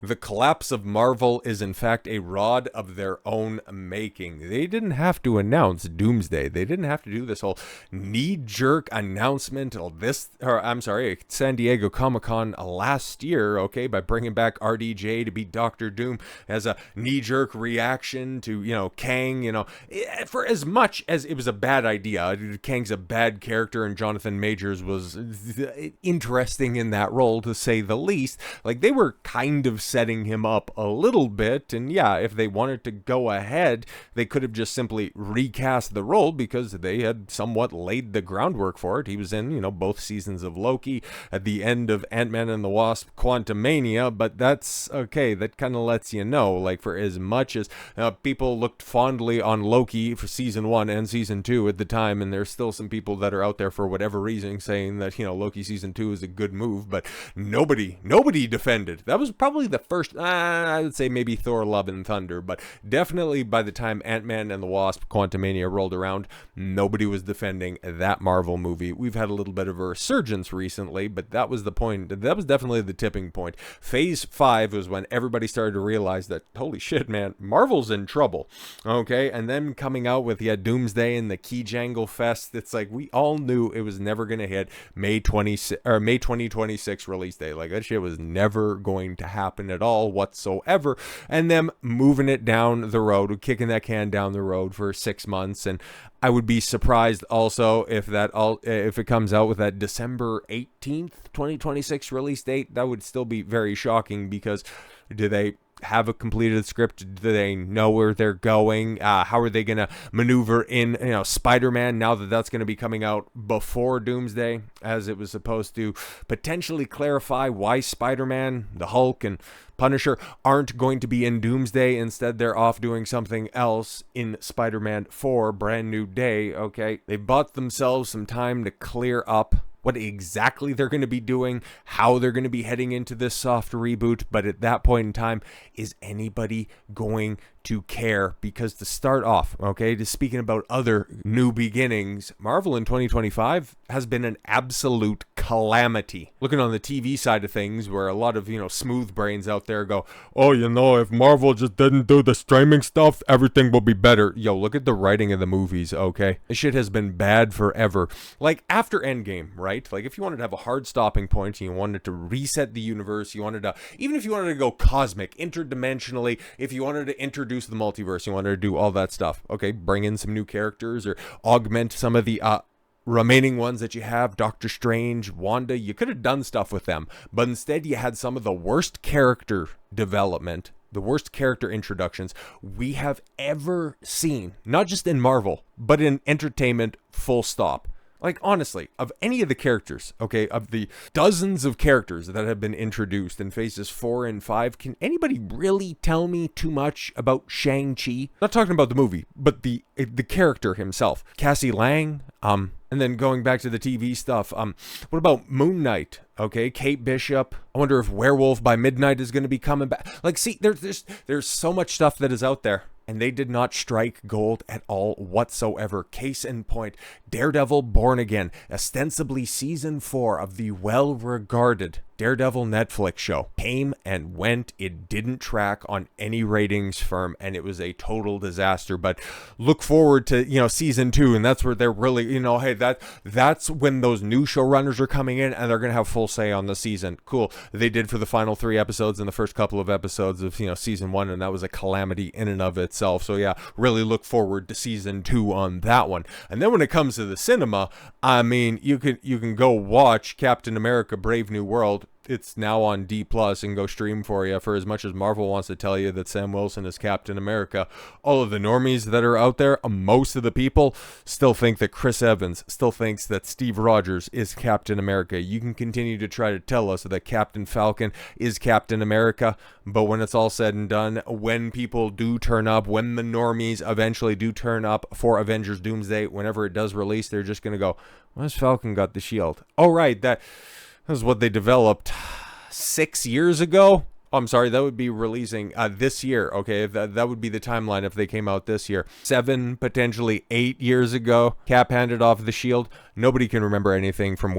The collapse of Marvel is in fact a rod of their own making. They didn't have to announce Doomsday. They didn't have to do this whole knee-jerk announcement of San Diego Comic-Con last year, okay, by bringing back RDJ to be Doctor Doom as a knee-jerk reaction to, Kang, for as much as it was a bad idea. Kang's a bad character and Jonathan Majors was interesting in that role, to say the least. Like, they were kind of setting him up a little bit, and yeah, if they wanted to go ahead, they could have just simply recast the role because they had somewhat laid the groundwork for it. He was in, both seasons of Loki, at the end of Ant-Man and the Wasp, Quantumania, but that's okay. That kind of lets you know, like, for as much as people looked fondly on Loki for season 1 and season 2 at the time, and there's still some people that are out there for whatever reason saying that, Loki season 2 is a good move, but nobody defended. That was probably the first, I would say maybe Thor Love and Thunder, but definitely by the time Ant-Man and the Wasp Quantumania rolled around, nobody was defending that Marvel movie. We've had a little bit of a resurgence recently, but that was the point. That was definitely the tipping point. Phase 5 was when everybody started to realize that, holy shit, man, Marvel's in trouble. Okay, and then coming out with Doomsday and the Key Jangle Fest, it's like we all knew it was never going to hit May 2026 release day. Like, that shit was never going to happen at all whatsoever, and them moving it down the road, kicking that can down the road for 6 months. And I would be surprised also if it comes out with that December 18th 2026 release date. That would still be very shocking, because do they have a completed script? Do they know where they're going? How are they going to maneuver in, Spider-Man, now that that's going to be coming out before Doomsday, as it was supposed to potentially clarify why Spider-Man, the Hulk, and Punisher aren't going to be in Doomsday. Instead, they're off doing something else in Spider-Man 4 Brand New Day, okay? They bought themselves some time to clear up what exactly they're going to be doing, how they're going to be heading into this soft reboot. But at that point in time, is anybody going to care? Because to start off, okay, just speaking about other new beginnings, Marvel in 2025 has been an absolute calamity. Looking on the TV side of things, where a lot of, smooth brains out there go, oh, if Marvel just didn't do the streaming stuff, everything will be better. Yo, look at the writing of the movies, okay? This shit has been bad forever. Like, after Endgame, right? Like, if you wanted to have a hard stopping point, you wanted to reset the universe, even if you wanted to go cosmic, interdimensionally, if you wanted to introduce the multiverse, you wanted to do all that stuff, okay, bring in some new characters or augment some of the remaining ones that you have, Doctor Strange, Wanda, you could have done stuff with them, but instead you had some of the worst character development, the worst character introductions we have ever seen, not just in Marvel, but in entertainment, full stop. Like, honestly, of any of the characters, okay, of the dozens of characters that have been introduced in phases 4 and 5, can anybody really tell me too much about Shang-Chi? Not talking about the movie, but the character himself. Cassie Lang, and then going back to the TV stuff, what about Moon Knight? Okay, Kate Bishop. I wonder if Werewolf by Midnight is going to be coming back. Like, see, there's so much stuff that is out there, and they did not strike gold at all whatsoever. Case in point, Daredevil Born Again, ostensibly season 4 of the well-regarded Daredevil Netflix show, came and went. It didn't track on any ratings firm, and it was a total disaster. But look forward to, season 2, and that's where they're really, hey, that's when those new showrunners are coming in, and they're going to have full say on the season. Cool. They did for the final 3 episodes and the first couple of episodes of, season 1, and that was a calamity in and of itself. So yeah, really look forward to season 2 on that one. And then when it comes to the cinema, I mean, you can go watch Captain America Brave New World. It's now on D+ and go stream for you. For as much as Marvel wants to tell you that Sam Wilson is Captain America, all of the normies that are out there, most of the people still think that Chris Evans still thinks that Steve Rogers is Captain America. You can continue to try to tell us that Captain Falcon is Captain America, but when it's all said and done, when people do turn up, when the normies eventually do turn up for Avengers Doomsday, whenever it does release, they're just going to go, why's Falcon got the shield? Oh, right, that is what they developed 6 years ago. I'm sorry, that would be releasing this year. Okay, that would be the timeline if they came out this year. 7, potentially 8 years ago, Cap handed off the shield. Nobody can remember anything from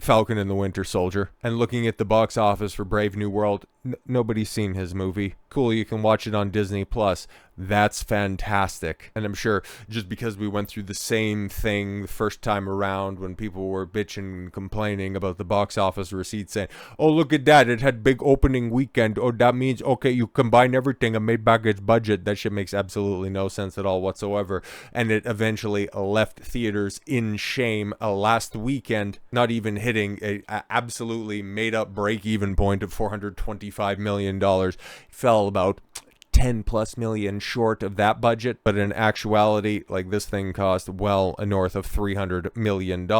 Falcon and the Winter Soldier. And looking at the box office for Brave New World, nobody's seen his movie. Cool, you can watch it on Disney Plus. That's fantastic. And I'm sure just because we went through the same thing the first time around when people were bitching and complaining about the box office receipts, saying, oh, look at that, it had big opening weekend. Oh, that means, okay, you combine everything and made back its budget. That shit makes absolutely no sense at all whatsoever. And it eventually left theaters in shame last weekend, not even hitting a absolutely made-up break-even point of $425 million. Fell about 10 plus million short of that budget, but in actuality, like, this thing cost well north of $300 million.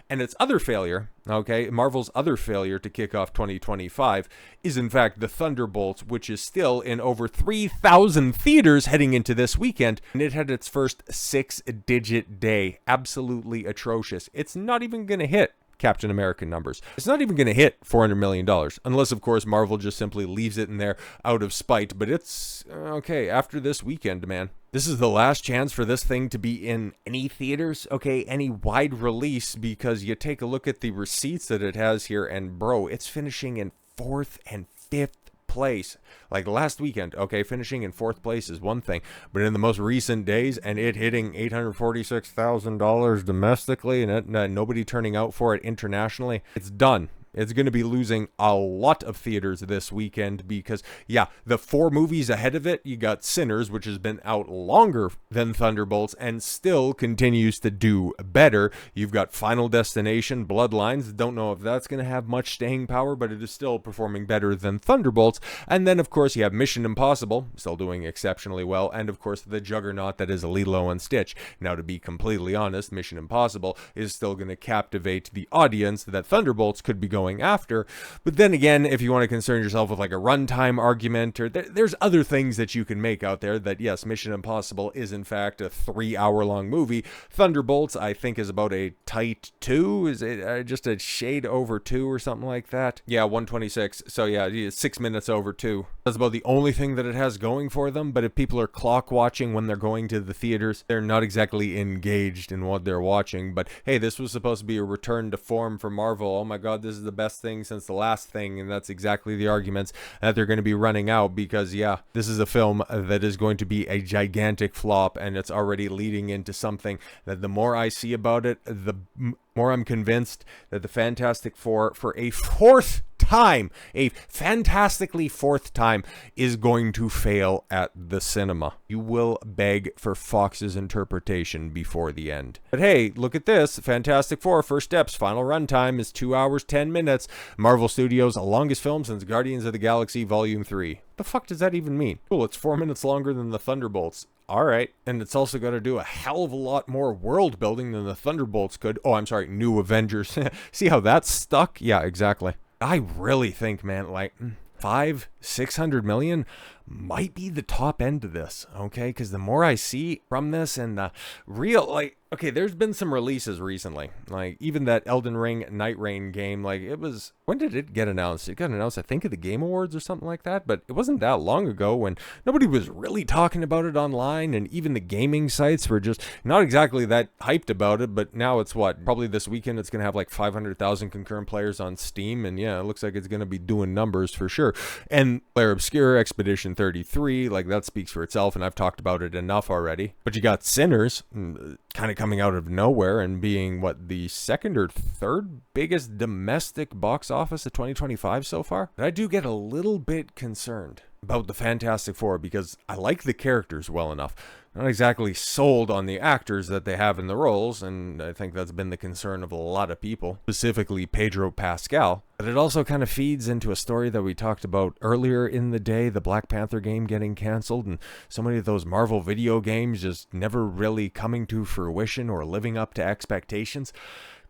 And its other failure, okay, Marvel's other failure to kick off 2025 is in fact the Thunderbolts, which is still in over 3,000 theaters heading into this weekend, and it had its first 6-digit day. Absolutely atrocious. It's not even gonna hit Captain America numbers. It's not even going to hit $400 million, unless, of course, Marvel just simply leaves it in there out of spite. But it's, okay, after this weekend, man. This is the last chance for this thing to be in any theaters, okay, any wide release, because you take a look at the receipts that it has here, and bro, it's finishing in 4th and 5th place. Like last weekend, okay, finishing in 4th place is one thing, but in the most recent days, and it hitting $846,000 domestically, and nobody turning out for it internationally, it's done. It's going to be losing a lot of theaters this weekend because, yeah, the 4 movies ahead of it, you got Sinners, which has been out longer than Thunderbolts and still continues to do better. You've got Final Destination, Bloodlines. Don't know if that's going to have much staying power, but it is still performing better than Thunderbolts. And then, of course, you have Mission Impossible, still doing exceptionally well. And, of course, the juggernaut that is Lilo and Stitch. Now, to be completely honest, Mission Impossible is still going to captivate the audience that Thunderbolts could be going after. But then again, if you want to concern yourself with like a runtime argument, or there's other things that you can make out there, that yes, Mission Impossible is in fact a 3-hour-long movie. Thunderbolts, I think, is about a tight 2. Is it just a shade over 2 or something like that? Yeah, 126. So yeah, 6 minutes over 2. That's about the only thing that it has going for them. But if people are clock watching when they're going to the theaters, they're not exactly engaged in what they're watching. But hey, this was supposed to be a return to form for Marvel. Oh my god, this is the best thing since the last thing, and that's exactly the arguments that they're going to be running out, because yeah, this is a film that is going to be a gigantic flop, and it's already leading into something that the more I see about it, the more I'm convinced that the Fantastic Four, for a 4th time, a fantastically 4th time, is going to fail at the cinema. You will beg for Fox's interpretation before the end. But hey, look at this. Fantastic Four, first steps, final runtime is 2 hours, 10 minutes. Marvel Studios' longest film since Guardians of the Galaxy Volume 3. The fuck does that even mean? Cool, it's 4 minutes longer than the Thunderbolts. Alright, and it's also got to do a hell of a lot more world building than the Thunderbolts could. Oh, I'm sorry, New Avengers. See how that's stuck? Yeah, exactly. I really think, man, like 500-600 million might be the top end of this, okay? Because the more I see from this, and the real, like, okay, there's been some releases recently, like even that Elden Ring Night Rain game, like it was, when did it get announced? It got announced, I think, at the Game Awards or something like that, but it wasn't that long ago when nobody was really talking about it online, and even the gaming sites were just not exactly that hyped about it. But now it's what, probably this weekend it's going to have like 500,000 concurrent players on Steam, and yeah, it looks like it's going to be doing numbers for sure. And Claire Obscure, Expedition 33, like that speaks for itself, and I've talked about it enough already. But you got Sinners, kind of coming out of nowhere and being what, the 2nd or 3rd biggest domestic box office of 2025 so far. But I do get a little bit concerned about the Fantastic Four, because I like the characters well enough. Not exactly sold on the actors that they have in the roles, and I think that's been the concern of a lot of people, specifically Pedro Pascal. But it also kind of feeds into a story that we talked about earlier in the day, the Black Panther game getting canceled, and so many of those Marvel video games just never really coming to fruition or living up to expectations.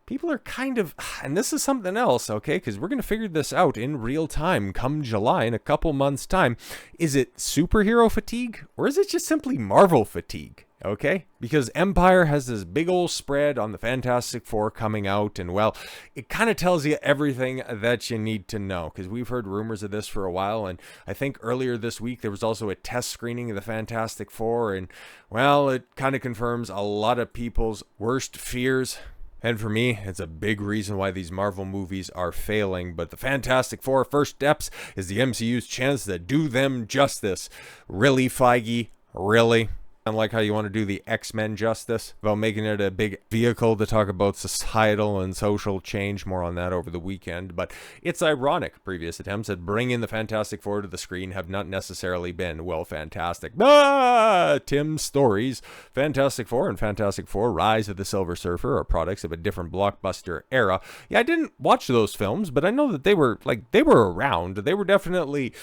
People are kind of, and this is something else, okay, because we're going to figure this out in real time come July, in a couple months' time. Is it superhero fatigue, or is it just simply Marvel fatigue? Okay, because Empire has this big old spread on the Fantastic Four coming out, and well, it kind of tells you everything that you need to know, because we've heard rumors of this for a while, and I think earlier this week there was also a test screening of the Fantastic Four, and well, it kind of confirms a lot of people's worst fears And for me, it's a big reason why these Marvel movies are failing, but the Fantastic Four First Steps is the MCU's chance to do them justice. Really, Feige? Really? Unlike how you want to do the X-Men justice about making it a big vehicle to talk about societal and social change. More on that over the weekend. But it's ironic. Previous attempts at bringing the Fantastic Four to the screen have not necessarily been, well, fantastic. Tim Story's Fantastic Four and Fantastic Four Rise of the Silver Surfer are products of a different blockbuster era. Yeah, I didn't watch those films, but I know that they were around. They were definitely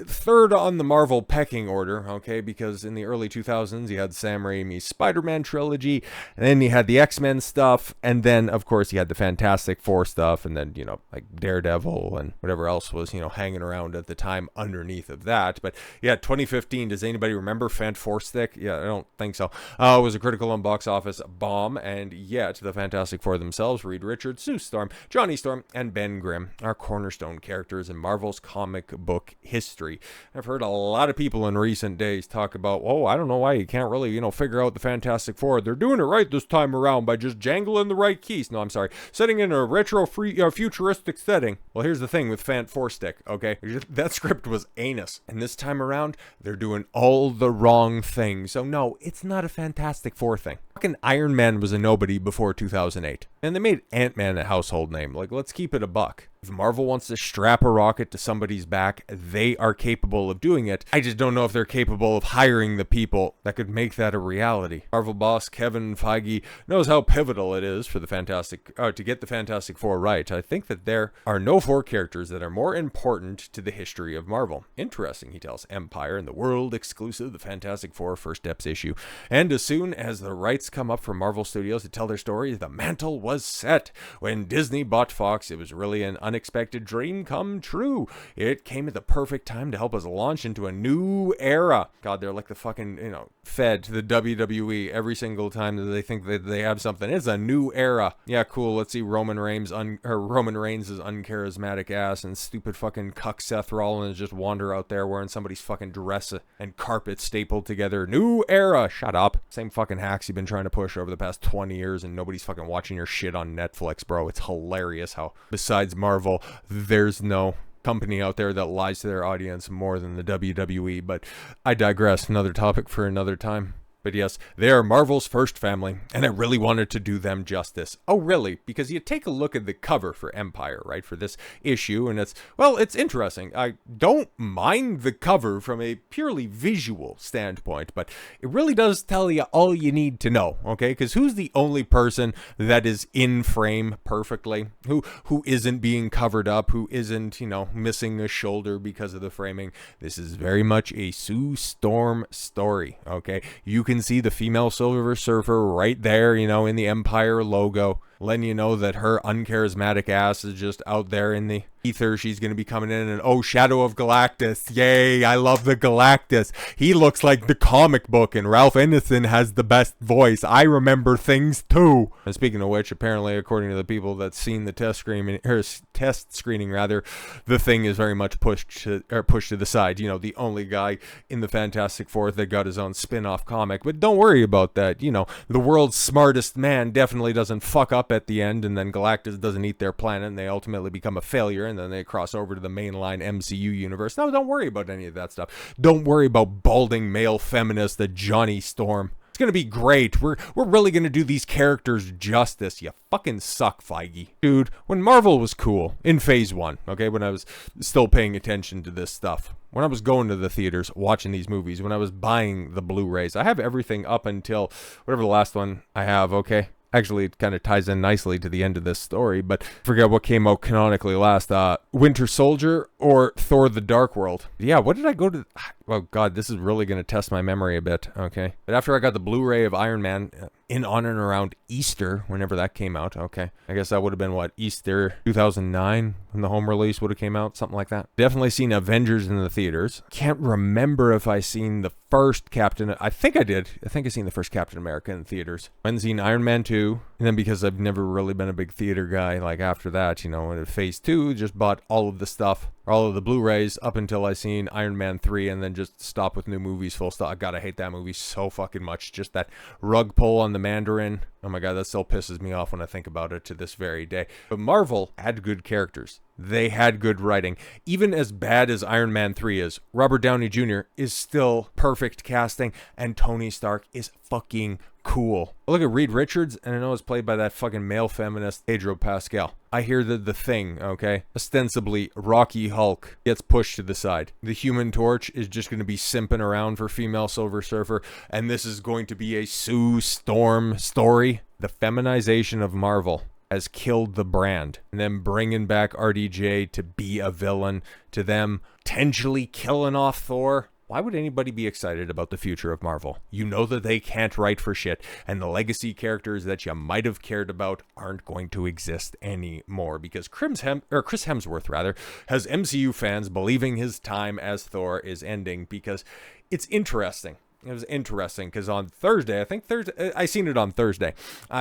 third on the Marvel pecking order, okay, because in the early 2000s, you had Sam Raimi's Spider-Man trilogy, and then you had the X-Men stuff, and then, of course, you had the Fantastic Four stuff, and then, like Daredevil and whatever else was, hanging around at the time underneath of that. But yeah, 2015, does anybody remember Fant Four Stick? Yeah, I don't think so. It was a critical and box office bomb, and yet the Fantastic Four themselves, Reed Richards, Sue Storm, Johnny Storm, and Ben Grimm, are cornerstone characters in Marvel's comic book history. I've heard a lot of people in recent days talk about, I don't know why you can't really, figure out the Fantastic Four. They're doing it right this time around by just jangling the right keys. No, I'm sorry. Setting in a retro futuristic setting. Well, here's the thing with Fant Four Stick, okay? That script was anus. And this time around, they're doing all the wrong things. So no, it's not a Fantastic Four thing. Fucking Iron Man was a nobody before 2008. And they made Ant-Man a household name. Like, let's keep it a buck. If Marvel wants to strap a rocket to somebody's back, they are capable of doing it. I just don't know if they're capable of hiring the people that could make that a reality. Marvel boss Kevin Feige knows how pivotal it is for the to get the Fantastic Four right. I think that there are no four characters that are more important to the history of Marvel. Interesting, he tells Empire in the world exclusive The Fantastic Four First Steps issue. And as soon as the rights come up from Marvel Studios to tell their stories, the mantle was set. When Disney bought Fox, it was really an unexpected dream come true. It came at the perfect time to help us launch into a new era. God, they're like the fucking, fed to the WWE every single time that they think that they have something. It's a new era. Yeah, cool. Let's see Roman Reigns' uncharismatic ass and stupid fucking cuck Seth Rollins just wander out there wearing somebody's fucking dress and carpet stapled together. New era. Shut up. Same fucking hacks you've been trying to push over the past 20 years and nobody's fucking watching your shit on Netflix, bro. It's hilarious how, besides Marvel, there's no company out there that lies to their audience more than the WWE, but I digress. Another topic for another time. But yes, they are Marvel's first family, and I really wanted to do them justice. Oh, really? Because you take a look at the cover for Empire, right, for this issue, and it's interesting. I don't mind the cover from a purely visual standpoint, but it really does tell you all you need to know, okay? Because who's the only person that is in frame perfectly? Who isn't being covered up? Who isn't, missing a shoulder because of the framing? This is very much a Sue Storm story, okay? You can see the female Silver Surfer right there, in the Empire logo, letting you know that her uncharismatic ass is just out there in the ether. She's going to be coming in and, Shadow of Galactus. Yay, I love the Galactus. He looks like the comic book, and Ralph Ineson has the best voice. I remember things too. And speaking of which, apparently, according to the people that's seen the test screening, the Thing is very much pushed to the side. The only guy in the Fantastic Four that got his own spin-off comic. But don't worry about that. The world's smartest man definitely doesn't fuck up at the end, and then Galactus doesn't eat their planet, and they ultimately become a failure, and then they cross over to the mainline MCU universe. No, don't worry about any of that stuff. Don't worry about balding male feminist Johnny Storm. It's gonna be great. We're really gonna do these characters justice. You fucking suck, Feige. Dude, when Marvel was cool, in phase 1, okay, when I was still paying attention to this stuff, when I was going to the theaters, watching these movies, when I was buying the Blu-rays, I have everything up until whatever the last one I have, okay? Actually, it kind of ties in nicely to the end of this story, but forget what came out canonically last. Winter Soldier or Thor the Dark World. Yeah, what did I go to? Oh, God, this is really going to test my memory a bit, okay? But after I got the Blu-ray of Iron Man in on and around Easter, whenever that came out, okay? I guess that would have been, Easter 2009 when the home release would have came out, something like that. Definitely seen Avengers in the theaters. Can't remember if I seen the first Captain... I think I did. I think I seen the first Captain America in theaters. I hadn't seen Iron Man 2, and then because I've never really been a big theater guy, after that, in phase 2, just bought all of the stuff, all of the Blu-rays up until I seen Iron Man 3, and then just stop with new movies full stop. God, I hate that movie so fucking much. Just that rug pull on the Mandarin. Oh my God, that still pisses me off when I think about it to this very day. But Marvel had good characters. They had good writing. Even as bad as Iron Man 3 is, Robert Downey Jr. is still perfect casting, and Tony Stark is fucking cool. Look at Reed Richards, and I know it's played by that fucking male feminist Pedro Pascal. I hear the Thing, okay? Ostensibly, Rocky Hulk gets pushed to the side. The Human Torch is just going to be simping around for female Silver Surfer, and this is going to be a Sue Storm story. The feminization of Marvel has killed the brand, and then bringing back RDJ to be a villain, to them potentially killing off Thor. Why would anybody be excited about the future of Marvel? You know that they can't write for shit, and the legacy characters that you might have cared about aren't going to exist anymore, because Chris Hemsworth has MCU fans believing his time as Thor is ending, because it's interesting. It was interesting because on Thursday, I seen it on Thursday.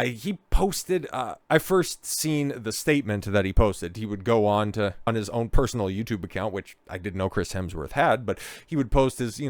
He posted, I first seen the statement that he posted. He would go on his own personal YouTube account, which I didn't know Chris Hemsworth had, but he would post his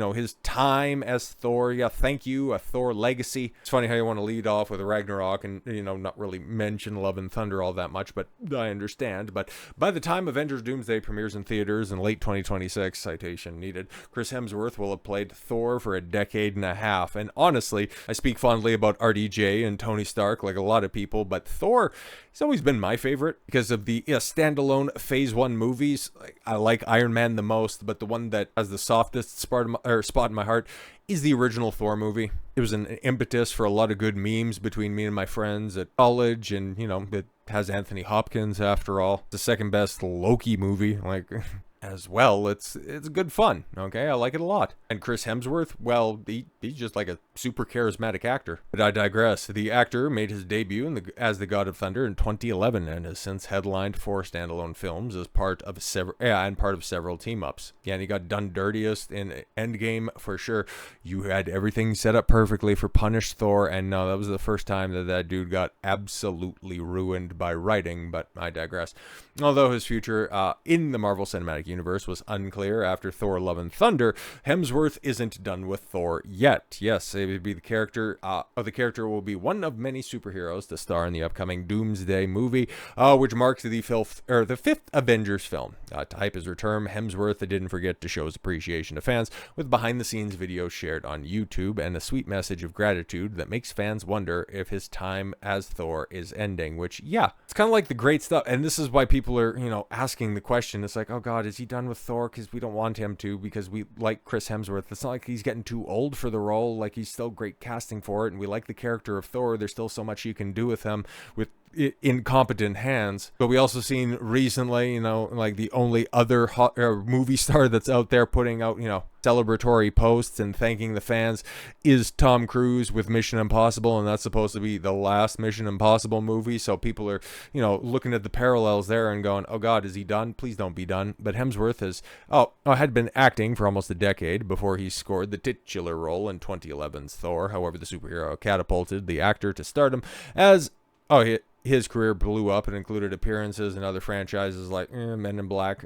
time as Thor. Yeah, thank you, a Thor legacy. It's funny how you want to lead off with Ragnarok and, not really mention Love and Thunder all that much, but I understand. But by the time Avengers Doomsday premieres in theaters in late 2026, citation needed, Chris Hemsworth will have played Thor for a decade and a half. And honestly, I speak fondly about RDJ and Tony Stark like a lot of people, but Thor has always been my favorite because of the standalone phase 1 movies. I like Iron Man the most, but the one that has the softest spot in my heart is the original Thor movie. It was an impetus for a lot of good memes between me and my friends at college, and it has Anthony Hopkins after all. It's the second best Loki movie, as well. It's good fun, okay? I like it a lot. And Chris Hemsworth, well, he's just like a super charismatic actor. But I digress. The actor made his debut as the God of Thunder in 2011 and has since headlined 4 standalone films as part of several team-ups. Yeah, and he got done dirtiest in Endgame for sure. You had everything set up perfectly for Punish Thor, and no, that was the first time that dude got absolutely ruined by writing, but I digress. Although his future in the Marvel Cinematic Universe was unclear after Thor Love and Thunder, Hemsworth isn't done with Thor yet. Yes, it would be the character will be one of many superheroes to star in the upcoming Doomsday movie, which marks the 5th Avengers film. To hype his return, Hemsworth didn't forget to show his appreciation to fans with behind-the-scenes videos shared on YouTube and a sweet message of gratitude that makes fans wonder if his time as Thor is ending, which, yeah, it's kind of like the great stuff, and this is why people are, asking the question. It's like, oh God, is he done with Thor? Because we don't want him to, because we like Chris Hemsworth. It's not like he's getting too old for the role. Like, he's still great casting for it, and we like the character of Thor. There's still so much you can do with him with incompetent hands. But we also seen recently, like the only other movie star that's out there putting out, celebratory posts and thanking the fans is Tom Cruise with Mission Impossible, and that's supposed to be the last Mission Impossible movie. So people are, looking at the parallels there and going, oh God, is he done? Please don't be done. But Hemsworth had been acting for almost a decade before he scored the titular role in 2011's Thor. However, the superhero catapulted the actor to stardom as his career blew up and included appearances in other franchises like Men in Black.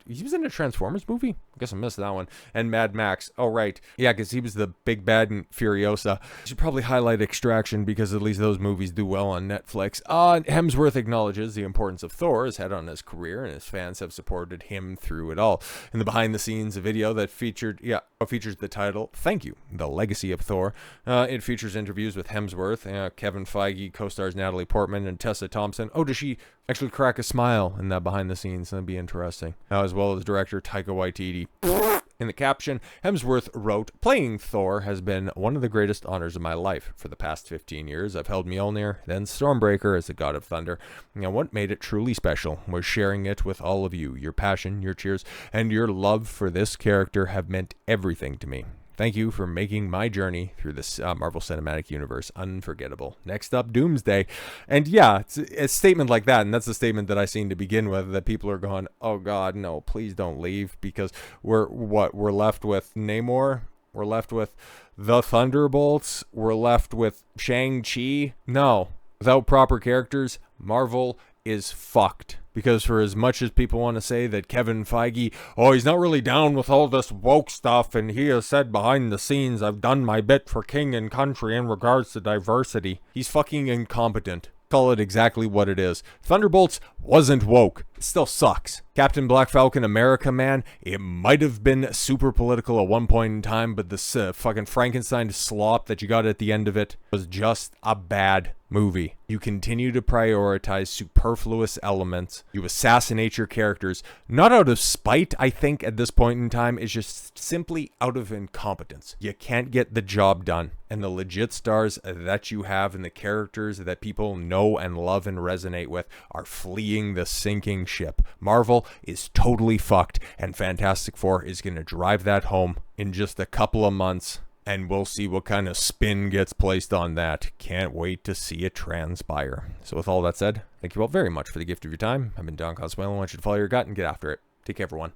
He was in a Transformers movie? I guess I missed that one. And Mad Max. Oh, right. Yeah, because he was the big bad in Furiosa. I should probably highlight Extraction because at least those movies do well on Netflix. Hemsworth acknowledges the importance of Thor has had on his career, and his fans have supported him through it all. In the behind-the-scenes video that features the title, Thank You, The Legacy of Thor. It features interviews with Hemsworth, Kevin Feige, co-stars Natalie Portman, and Tessa Thompson. Oh, does she actually crack a smile in that behind the scenes? That'd be interesting. As well as director Taika Waititi. In the caption, Hemsworth wrote, playing Thor has been one of the greatest honors of my life. For the past 15 years, I've held Mjolnir, then Stormbreaker as the God of Thunder. And what made it truly special was sharing it with all of you. Your passion, your cheers, and your love for this character have meant everything to me. Thank you for making my journey through this Marvel Cinematic Universe unforgettable. Next up, Doomsday. And yeah, it's a statement like that, and that's the statement that I seen to begin with, that people are going, oh God, no, please don't leave, because we're left with Namor, we're left with the Thunderbolts, we're left with Shang-Chi. No, without proper characters, Marvel is fucked. Because for as much as people want to say that Kevin Feige, oh, he's not really down with all this woke stuff, and he has said behind the scenes, I've done my bit for king and country in regards to diversity, he's fucking incompetent. Call it exactly what it is. Thunderbolts wasn't woke. It still sucks. Captain Black Falcon America, man, it might have been super political at one point in time, but this fucking Frankenstein slop that you got at the end of it was just a bad movie. You continue to prioritize superfluous elements. You assassinate your characters, not out of spite, I think, at this point in time. It's just simply out of incompetence. You can't get the job done. And the legit stars that you have and the characters that people know and love and resonate with are fleeing the sinking ship. Marvel is totally fucked, and Fantastic Four is going to drive that home in just a couple of months. And we'll see what kind of spin gets placed on that. Can't wait to see it transpire. So with all that said, thank you all very much for the gift of your time. I've been Don Coswell. I want you to follow your gut and get after it. Take care, everyone.